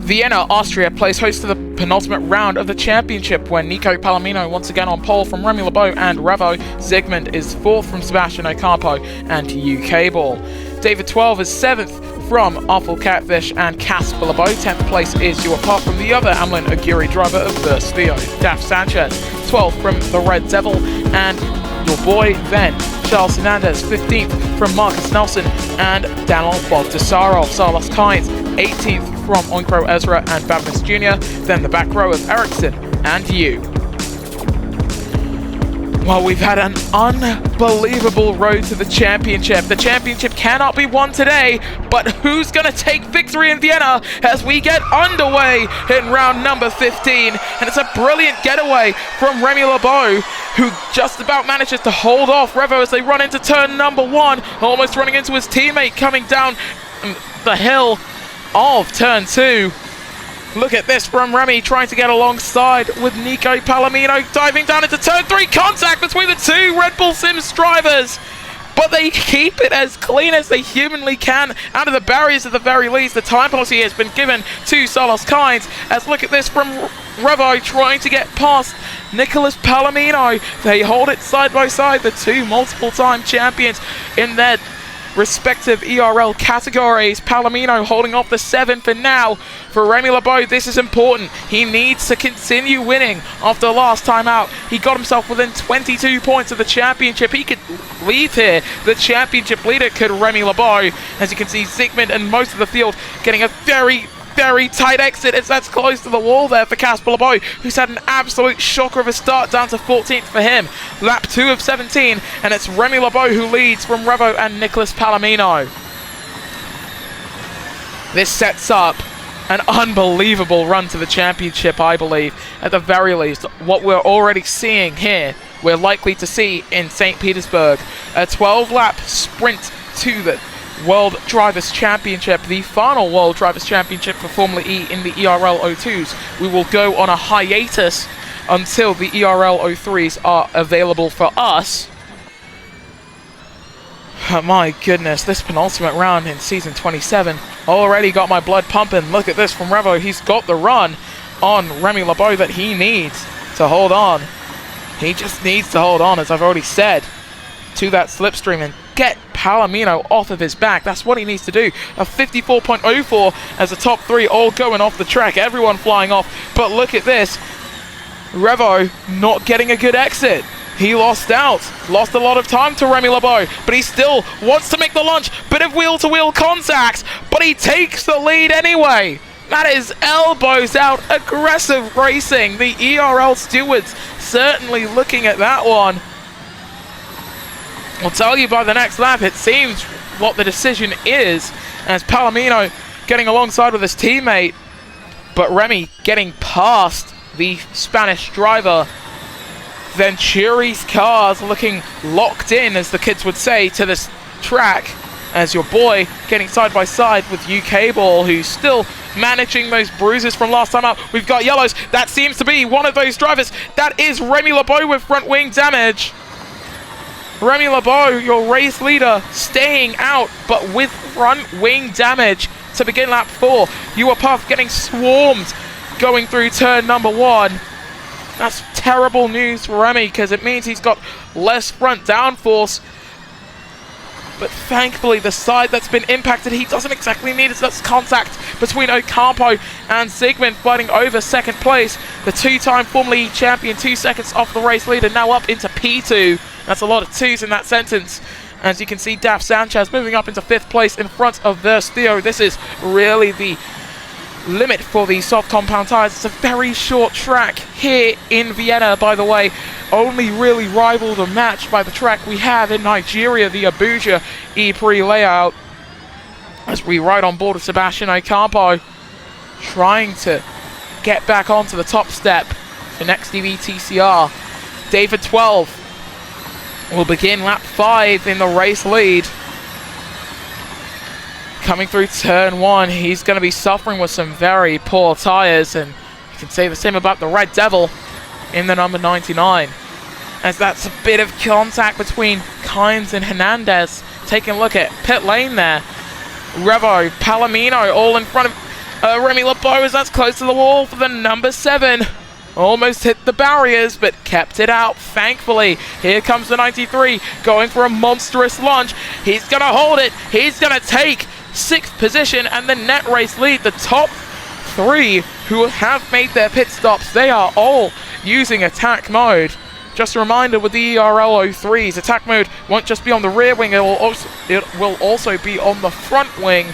Vienna, Austria plays host to the penultimate round of the championship when Nico Palomino once again on pole from Remy LeBeau and Revo. Zygmunt is 4th from Sebastian Ocampo and UK Ball. David 12 is 7th from Awful Catfish and Casper LeBeau. 10th place is you apart from the other Amlin Aguirre driver of Verse Theo. Daf Sanchez 12th from the Red Devil and your boy then Charles Hernandez 15th from Marcus Nelson and Daniel Bogdasarov. Salas Kynes 18th from Oinkro Ezra and Babnis Jr. Then the back row of Ericsson and you. Well, we've had an unbelievable road to the championship. The championship cannot be won today, but who's going to take victory in Vienna as we get underway in round number 15? And it's a brilliant getaway from Remy LeBeau, who just about manages to hold off Revo as they run into turn number 1, almost running into his teammate coming down the hill of turn 2. Look at this from Remy trying to get alongside with Nico Palomino diving down into turn 3. Contact between the two Red Bull Sims drivers, but they keep it as clean as they humanly can out of the barriers at the very least. The time penalty has been given to Salas Kynes as look at this from Revo trying to get past Nicolas Palomino. They hold it side by side, the two multiple time champions in their respective ERL categories. Palomino holding off the 7 for now. For Remy LeBeau, this is important. He needs to continue winning after last time out. He got himself within 22 points of the championship. He could leave here the championship leader, could Remy LeBeau. As you can see, Zygmunt and most of the field getting a very tight exit as that's close to the wall there for Casper LeBeau, who's had an absolute shocker of a start down to 14th for him. Lap 2 of 17, and it's Remy LeBeau who leads from Revo and Nicolas Palomino. This sets up an unbelievable run to the championship, I believe. At the very least, what we're already seeing here, we're likely to see in St. Petersburg. A 12-lap sprint to the World Drivers' Championship, the final World Drivers' Championship for Formula E in the ERL 02s. We will go on a hiatus until the ERL 03s are available for us. Oh my goodness, this penultimate round in Season 27 already got my blood pumping. Look at this from Revo. He's got the run on Remy LeBeau that he needs to hold on. He just needs to hold on, as I've already said, to that slipstream and get Palomino off of his back. That's what he needs to do. A 54.04 as the top 3 all going off the track. Everyone flying off. But look at this. Revo not getting a good exit. He lost out. Lost a lot of time to Remy LeBeau, but he still wants to make the launch. Bit of wheel-to-wheel contact, but he takes the lead anyway. That is elbows out, aggressive racing. The ERL stewards certainly looking at that one. I'll tell you by the next lap, it seems what the decision is, as Palomino getting alongside with his teammate, but Remy getting past the Spanish driver. Venturi's cars looking locked in, as the kids would say, to this track, as your boy getting side by side with UK Ball, who's still managing those bruises from last time out. We've got yellows. That seems to be one of those drivers. That is Remy LeBeau with front wing damage. Remy LeBeau, your race leader, staying out, but with front wing damage to begin lap 4. You are Puff getting swarmed going through turn number 1. That's terrible news for Remy, because it means he's got less front downforce. But thankfully, the side that's been impacted, he doesn't exactly need it. So that's contact between Ocampo and Zygmunt fighting over second place. The two-time Formula E champion, 2 seconds off the race leader, now up into P2. That's a lot of 2s in that sentence. As you can see, Daf Sanchez moving up into 5th place in front of Verse Theo. This is really the limit for the soft compound tyres. It's a very short track here in Vienna, by the way. Only really rivaled or matched by the track we have in Nigeria, the Abuja ePrix layout. As we ride on board with Sebastian Ocampo, trying to get back onto the top step for next TCR. David 12 will begin lap 5 in the race lead. Coming through turn 1, he's going to be suffering with some very poor tyres, and you can say the same about the Red Devil in the number 99, as that's a bit of contact between Kynes and Hernandez. Taking a look at pit lane there. Revo, Palomino all in front of Remy LeBeau is that's close to the wall for the number 7. Almost hit the barriers, but kept it out, thankfully. Here comes the 93, going for a monstrous launch. He's going to hold it. He's going to take 6th position and the net race lead. The top 3 who have made their pit stops, they are all using attack mode. Just a reminder with the ERL 03s, attack mode won't just be on the rear wing, it will also be on the front wing.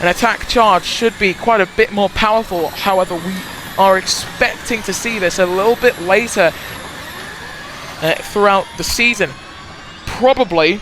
An attack charge should be quite a bit more powerful, however we are expecting to see this a little bit later throughout the season. Probably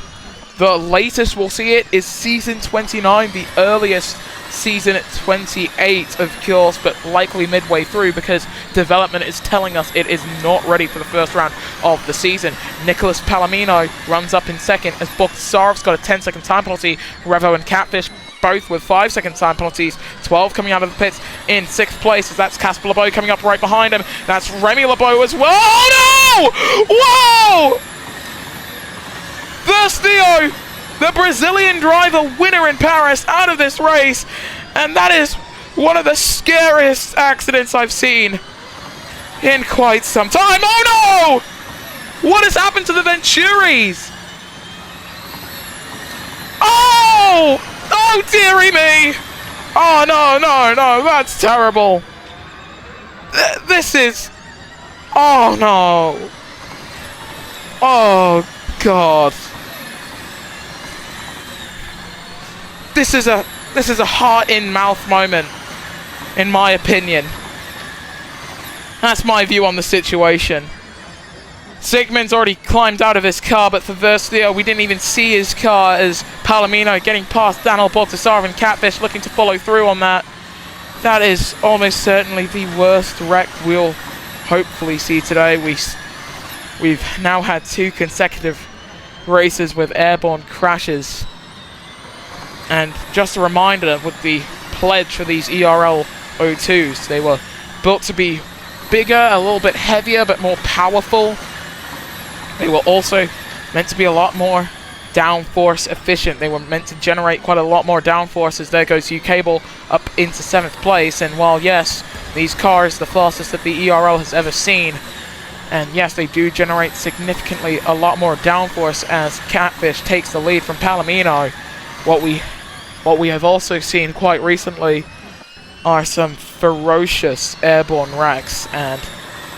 the latest we'll see it is season 29, the earliest season 28 of course, but likely midway through because development is telling us it is not ready for the first round of the season. Nicholas Palomino runs up in 2nd as Bogdasarov's got a 10-second time penalty. Revo and Catfish both with 5-second time penalties. 12 coming out of the pits in 6th place as that's Casper LeBeau coming up right behind him. That's Remy LeBeau as well. Oh no! Whoa! Verstio, the Brazilian driver winner in Paris, out of this race, and that is one of the scariest accidents I've seen in quite some time. Oh no! What has happened to the Venturis? Oh! Oh dearie me! Oh no, that's terrible. This is... Oh no. Oh god. This is a heart-in-mouth moment, in my opinion. That's my view on the situation. Sigmund's already climbed out of his car, but for Verstio, we didn't even see his car as Palomino getting past Daniel Bogdasarov and Catfish looking to follow through on that. That is almost certainly the worst wreck we'll hopefully see today. We've now had 2 consecutive races with airborne crashes. And just a reminder with the pledge for these ERL 02s, they were built to be bigger, a little bit heavier, but more powerful. They were also meant to be a lot more downforce efficient. They were meant to generate quite a lot more downforce as there goes U-Cable up into 7th place. And while yes, these cars the fastest that the ERL has ever seen, and yes, they do generate significantly a lot more downforce as Catfish takes the lead from Palomino. What we have also seen quite recently are some ferocious airborne wrecks, and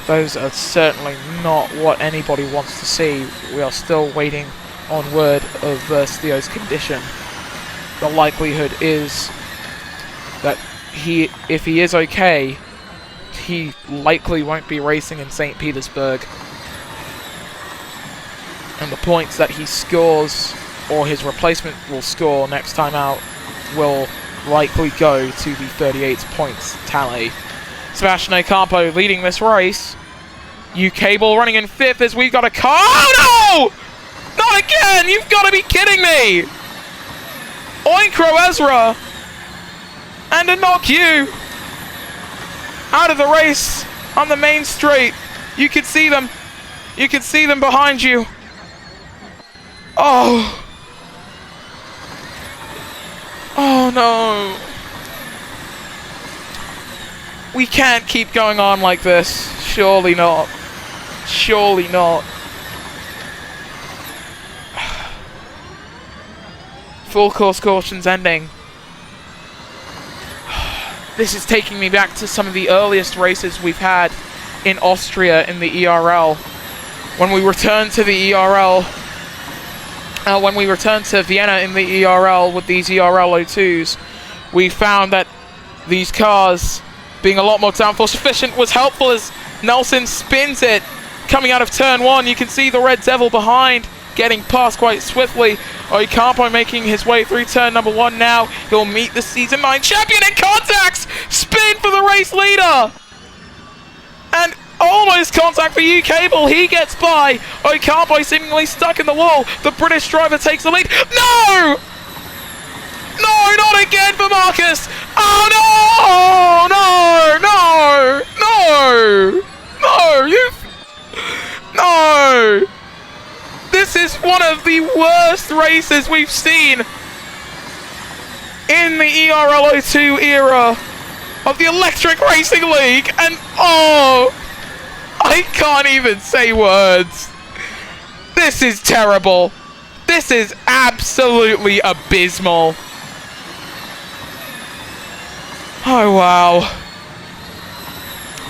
those are certainly not what anybody wants to see. We are still waiting on word of Verstio's condition. The likelihood is that if he is okay, he likely won't be racing in St. Petersburg. And the points that he scores, or his replacement will score next time out, will likely go to the 38 points tally. Sebastian Ocampo leading this race. U-Cable running in 5th as we've got a car. Oh no! Not again! You've got to be kidding me! Oinkro Ezra and a knock you out of the race on the main straight. You can see them. You can see them behind you. Oh. Oh no. We can't keep going on like this. Surely not. Surely not. Full course caution's ending. This is taking me back to some of the earliest races we've had in Austria in the ERL. When we returned to the ERL, when we returned to Vienna in the ERL with these ERL 02s, we found that these cars being a lot more downforce efficient was helpful as Nelson spins it. Coming out of turn 1, you can see the Red Devil behind, getting past quite swiftly. Ocampo making his way through turn number 1 now. He'll meet the Season 9 champion in contacts! Spin for the race leader! And almost contact for U-Cable. He gets by. Ocampo seemingly stuck in the wall. The British driver takes the lead. No! No, not again for Marcus! Oh no! No! No! No! No! This is one of the worst races we've seen in the ERL 02 era. of the Electric Racing League, and oh, I can't even say words. This is terrible. This is absolutely abysmal. Oh wow.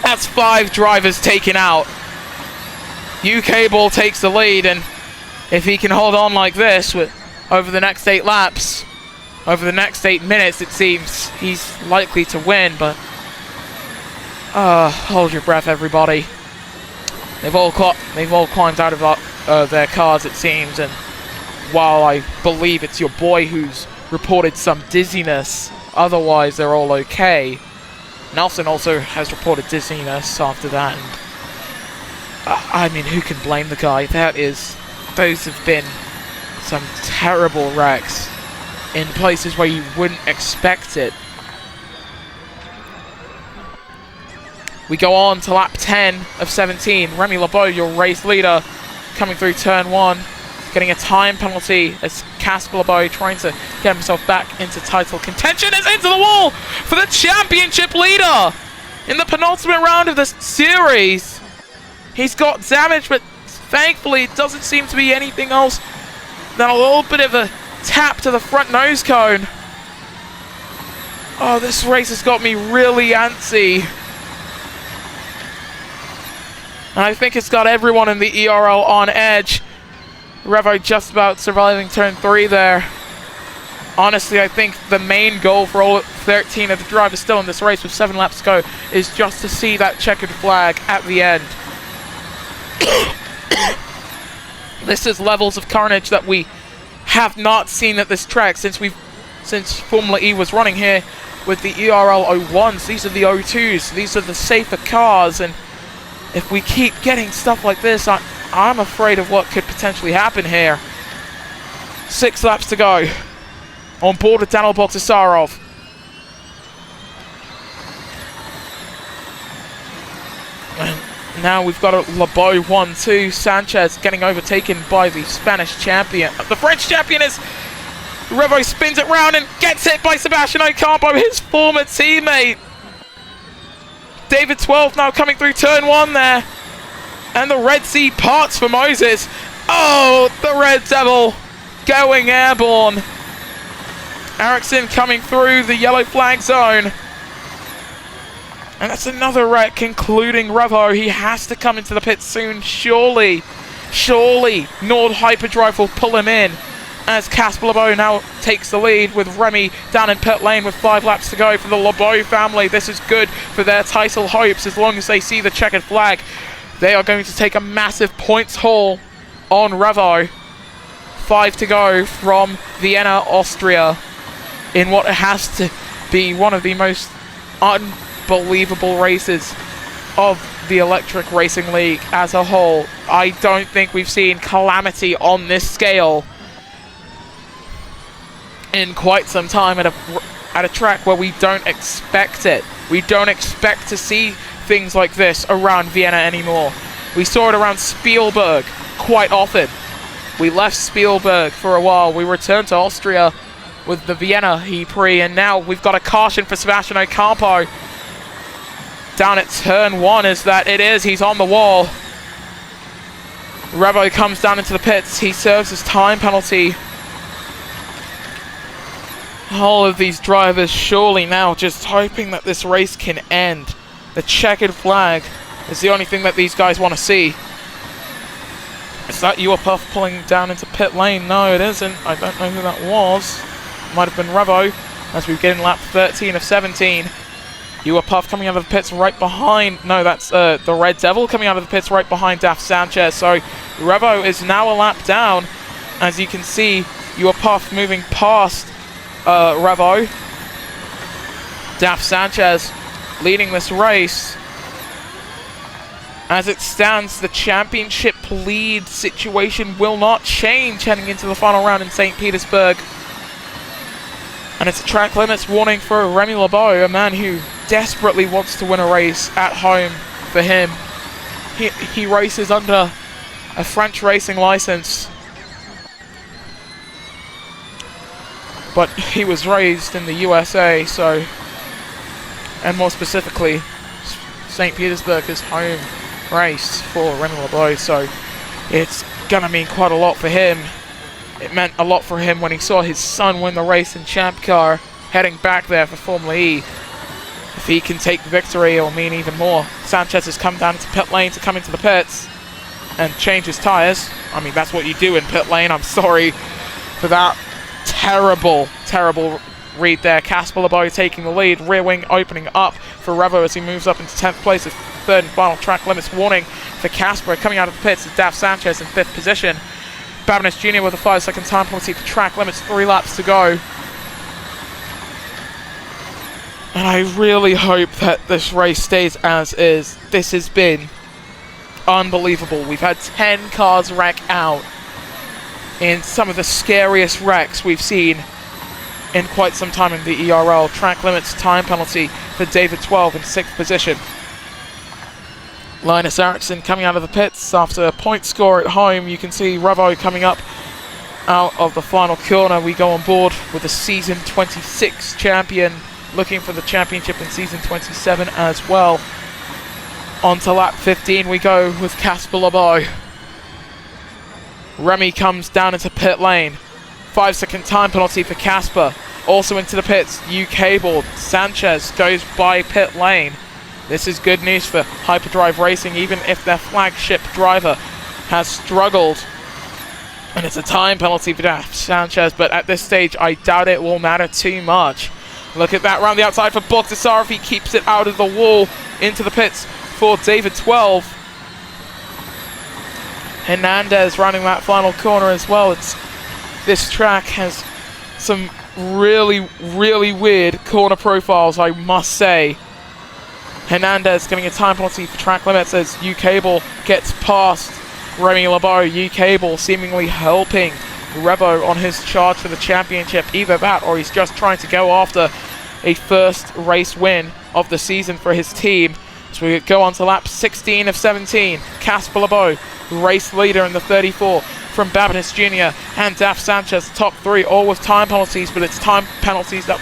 That's 5 drivers taken out. UK Ball takes the lead, and if he can hold on like this over the next 8 laps, over the next 8 minutes, it seems he's likely to win. But hold your breath, everybody. They've all climbed out of their cars, it seems, and while I believe it's your boy who's reported some dizziness, otherwise they're all okay. Nelson also has reported dizziness after that, and I mean, who can blame the guy? Those have been some terrible wrecks in places where you wouldn't expect it. We go on to lap 10 of 17. Remy LeBeau, your race leader, coming through turn 1, getting a time penalty as Casper LeBeau trying to get himself back into title contention, is into the wall for the championship leader in the penultimate round of this series. He's got damage, but thankfully it doesn't seem to be anything else than a little bit of a tap to the front nose cone. Oh, this race has got me really antsy. And I think it's got everyone in the ERL on edge. Revo just about surviving turn 3 there. Honestly, I think the main goal for all 13 of the drivers still in this race with 7 laps to go is just to see that checkered flag at the end. This is levels of carnage that we have not seen at this track since Formula E was running here with the ERL 01s. These are the 02s. These are the safer cars, and if we keep getting stuff like this, I'm afraid of what could potentially happen here. 6 laps to go. On board with Daniel Bogdasarov. And now we've got a LeBeau 1-2. Sanchez getting overtaken by the Spanish champion. The French champion is... Revo spins it round and gets hit by Sebastian Ocampo, his former teammate. David 12 now coming through turn 1 there. And the Red Sea parts for Moses. Oh, the Red Devil going airborne. Ericsson coming through the yellow flag zone. And that's another wreck, including Revo. He has to come into the pit soon, surely. Surely Nord Hyperdrive will pull him in as Casper LeBeau now takes the lead with Remy down in pit lane with 5 laps to go for the LeBeau family. This is good for their title hopes as long as they see the checkered flag. They are going to take a massive points haul on Revo. 5 to go from Vienna, Austria, in what has to be one of the most unbelievable races of the Electric Racing League as a whole. I don't think we've seen calamity on this scale in quite some time at a track where we don't expect it. We don't expect to see things like this around Vienna anymore. We saw it around Spielberg quite often. We left Spielberg for a while. We returned to Austria with the Vienna ePrix, and now we've got a caution for Sebastian Ocampo down at turn 1. Is that it is? He's on the wall. Revo comes down into the pits. He serves his time penalty. All of these drivers surely now just hoping that this race can end. The checkered flag is the only thing that these guys want to see. Is that Puff pulling down into pit lane? No, it isn't. I don't know who that was. Might have been Revo as we get in lap 13 of 17. Puff coming out of the pits right behind... No, that's the Red Devil coming out of the pits right behind Daf Sanchez. So Revo is now a lap down. As you can see, Puff moving past Revo. Daf Sanchez leading this race. As it stands, the championship lead situation will not change heading into the final round in St. Petersburg. And it's a track limits warning for Remy LeBeau, a man who desperately wants to win a race at home for him. He races under a French racing license, but he was raised in the USA, so and more specifically, St. Petersburg is home race for Remy LeBeau, so it's gonna mean quite a lot for him. It meant a lot for him when he saw his son win the race in Champ Car, heading back there for Formula E. If he can take the victory, it'll mean even more. Sanchez has come down to pit lane to come into the pits and change his tyres. I mean, that's what you do in pit lane. I'm sorry for that terrible read there. Casper LeBeau taking the lead. Rear wing opening up for Revo as he moves up into 10th place. His third and final track limits warning for Casper. Coming out of the pits is Daf Sanchez in 5th position. Babinis Jr. with a 5-second time penalty for track limits. 3 laps to go. And I really hope that this race stays as is. This has been unbelievable. We've had 10 cars wreck out in some of the scariest wrecks we've seen in quite some time in the ERL. Track limits time penalty for David 12 in 6th position. Linus Eriksson coming out of the pits after a point score at home. You can see Revo coming up out of the final corner. We go on board with the season 26 champion, looking for the championship in season 27 as well. On to lap 15 we go with Casper LeBeau. Remy comes down into pit lane. 5-second time penalty for Casper. Also into the pits, UK board. Sanchez goes by pit lane. This is good news for Hyperdrive Racing, even if their flagship driver has struggled. And it's a time penalty for Sanchez, but at this stage I doubt it will matter too much. Look at that round the outside for Bogdasar if he keeps it out of the wall. Into the pits for David 12. Hernandez running that final corner as well. This track has some really weird corner profiles, I must say. Hernandez getting a time penalty for track limits as U-Cable gets past Remy LeBeau. U-Cable seemingly helping Revo on his charge for the championship. Either that or he's just trying to go after a first race win of the season for his team. So we go on to lap 16 of 17. Casper LeBeau, race leader in the 34 from Babinis Jr. and Daf Sanchez, top 3, all with time penalties, but it's time penalties that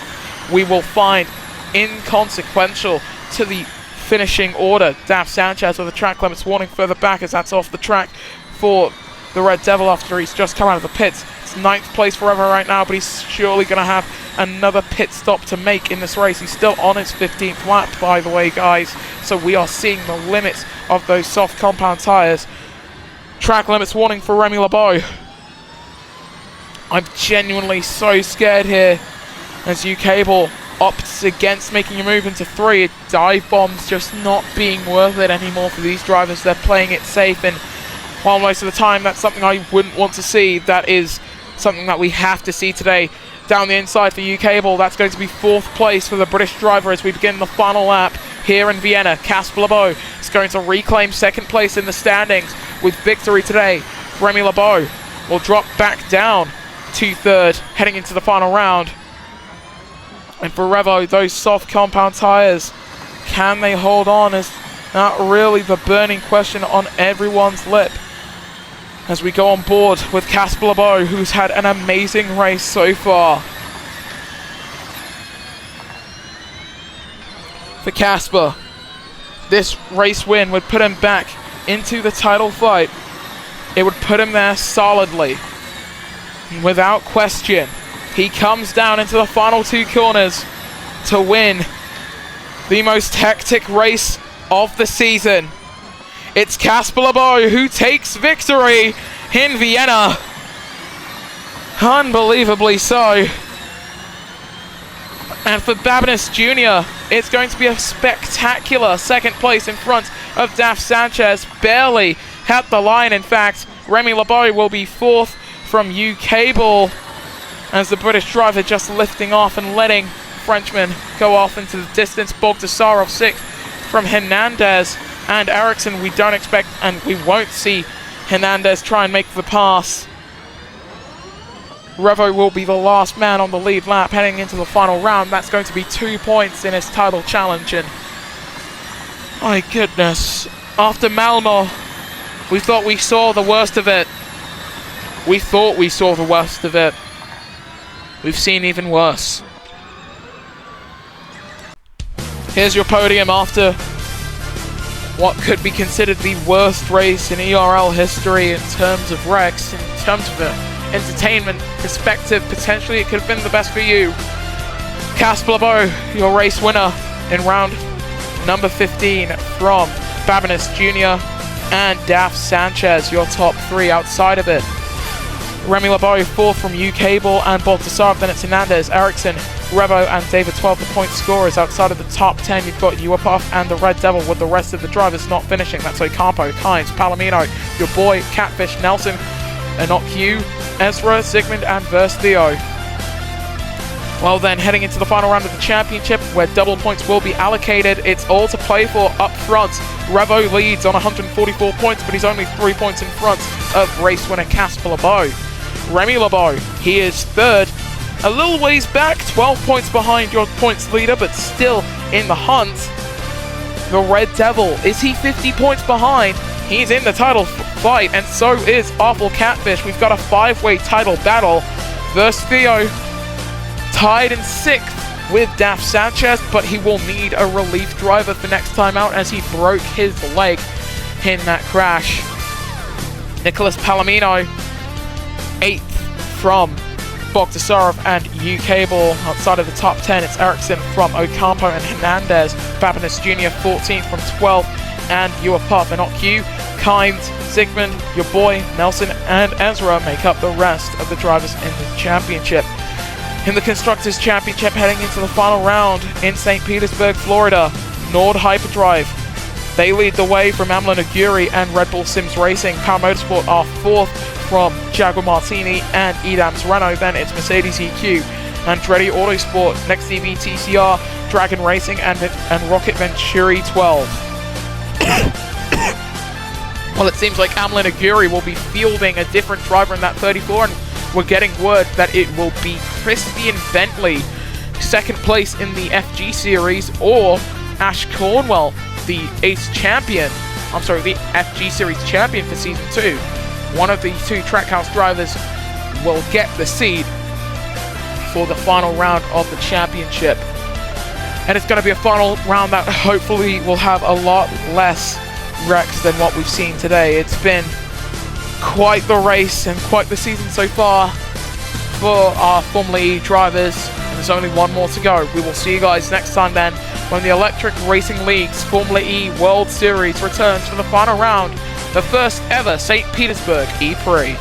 we will find inconsequential to the finishing order. Daf Sanchez with a track limits warning further back as that's off the track for the Red Devil after he's just come out of the pits. It's 9th place forever right now, but he's surely going to have another pit stop to make in this race. He's still on his 15th lap, by the way, guys. So we are seeing the limits of those soft compound tyres. Track limits warning for Remy LeBeau. I'm genuinely so scared here as U-Cable opts against making a move into 3. Dive bombs just not being worth it anymore for these drivers. They're playing it safe, and while most of the time that's something I wouldn't want to see, that is something that we have to see today. Down the inside for U-Cable, that's going to be 4th place for the British driver as we begin the final lap here in Vienna. Casper LeBeau is going to reclaim 2nd place in the standings with victory today. Remy LeBeau will drop back down to 3rd heading into the final round. And for Revo, those soft compound tyres, can they hold on, is not really the burning question on everyone's lip as we go on board with Casper LeBeau, who's had an amazing race so far. For Casper, this race win would put him back into the title fight. It would put him there solidly. And without question, he comes down into the final 2 corners to win the most hectic race of the season. It's Casper LeBeau who takes victory in Vienna. Unbelievably so. And for Babinis Jr., it's going to be a spectacular 2nd place in front of Daf Sanchez. Barely at the line, in fact. Remy LeBeau will be 4th from U-Cable as the British driver just lifting off and letting Frenchman go off into the distance. Bogdasarov 6th from Hernandez and Eriksson. We don't expect and we won't see Hernandez try and make the pass. Revo will be the last man on the lead lap heading into the final round. That's going to be 2 points in his title challenge. And my goodness, after Malmo, we thought we saw the worst of it. We thought we saw the worst of it. We've seen even worse. Here's your podium after what could be considered the worst race in ERL history in terms of wrecks, in terms of the entertainment perspective. Potentially it could have been the best for you. Casper Lebow, your race winner in round number 15 from Babinus Jr. and Daf Sanchez, your top 3 outside of it. Remy Lebow, 4th from UK Ball and Baltasar. Then it's Hernandez, Ericsson, Revo and David 12, the point scorers. Outside of the top 10, you've got Uapuff and the Red Devil, with the rest of the drivers not finishing. That's Ocampo, Kynes, Palomino, your boy, Catfish, Nelson, Enoch Hugh, Ezra, Sigmund and Verstio. Well then, heading into the final round of the championship, where double points will be allocated, it's all to play for up front. Revo leads on 144 points, but he's only 3 points in front of race winner Casper Lebow. Remy Lebow, he is 3rd, a little ways back, 12 points behind your points leader, but still in the hunt. The Red Devil, is he 50 points behind? He's in the title fight, and so is Awful Catfish. We've got a 5-way title battle. Verstio tied in 6th with Daf Sanchez, but he will need a relief driver for next time out as he broke his leg in that crash. Nicholas Palomino, 8th from Bogdasarov and UK Ball. Outside of the top 10, it's Ericsson from Ocampo and Hernandez. Babinus Jr. 14th from 12th, and Uapuff and Q. Kynes, Sigmund, your boy, Nelson and Ezra make up the rest of the drivers in the championship. In the Constructors' Championship, heading into the final round in St. Petersburg, Florida, Nord Hyperdrive. They lead the way from Amlin Aguri and Red Bull Sims Racing. Power Motorsport are 4th from Jaguar Martini and Edams Renault. Then it's Mercedes EQ, Andretti Autosport, Next EV TCR, Dragon Racing and Rocket Venturi 12. Well, it seems like Amlin Aguri will be fielding a different driver in that 34, and we're getting word that it will be Christian Bentley, 2nd place in the FG Series, or Ash Cornwell, the Ace Champion, the FG Series Champion for Season 2. One of the 2 Trackhouse drivers will get the seed for the final round of the championship. And it's going to be a final round that hopefully will have a lot less wrecks than what we've seen today. It's been quite the race and quite the season so far for our Formula E drivers, and there's only one more to go. We will see you guys next time then, when the Electric Racing League's Formula E World Series returns for the final round, the first ever St. Petersburg ePrix.